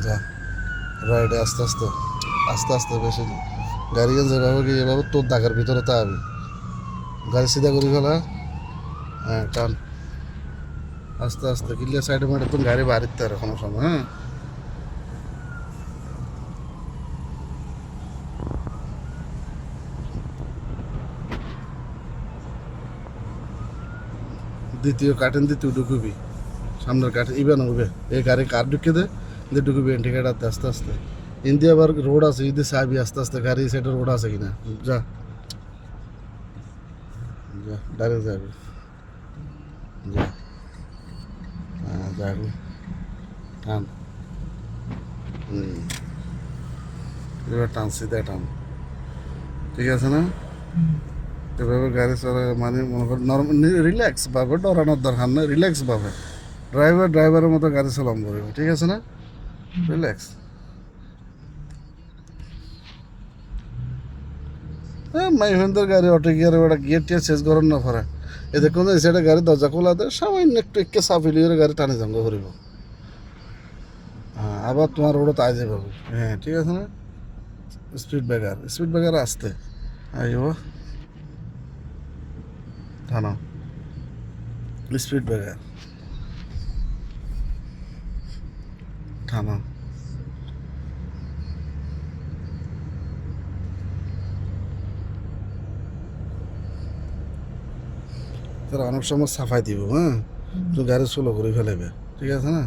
যা রাইডে আস্তে আস্তে আস্তে আস্তে বেশি গাড়ি যেভাবে গিয়ে এভাবে তোর দাগের ভিতরে তা আমি গাড়ি সিধা করি ফেলা। হ্যাঁ টান আস্তে আস্তে ক্লিয়ার সাইডে মাঠে তুমি গাড়ি বাড়িতে আর কোনো সময় হ্যাঁ। দ্বিতীয় কাটেন দ্বিতীয় ঢুকবি সামনের কাঠে ইবে না উবে এই গাড়ি কার ঢুকে দে দিয়ে ঢুকবি এন্টিকেট আস্তে আস্তে আস্তে ইন্ডিয়া আবার রোড আছে যদি চাবি আস্তে আস্তে গাড়ি সাইডে রোড আছে কিনা যা যা ডাইরেক্ট যাবি যা হ্যাঁ যাবি টান এবার টান সিধা টান ঠিক আছে না এভাবে গাড়ি চলে মানে মনে কর নর্মাল রিল্যাক্স ভাবে ডরানোর দরকার না রিল্যাক্স ভাবে ড্রাইভারের মতো গাড়ি চালাম করবে ঠিক আছে না রিল্যাক্স। হ্যাঁ মাইভেন্দ্রের গাড়ি অটো গিয়ারে ওটা গিয়ার টিয়ার শেষ করার না পারে এ দেখুন এই সাইডে গাড়ি দরজা খোলা দেয় সামান্য একটু একে সাফিলিয়ে গাড়ি টানে জঙ্গ করিব। হ্যাঁ আবার তোমার ওটা তাই যাবে হ্যাঁ ঠিক আছে না স্পিড ব্রেকার আসতে আইও থানা স্পিড ব্রেকার থানা তারা অনেক সময় সাফাই দিব হ্যাঁ তো গাড়ি স্লো করে ফেলেবে ঠিক আছে না।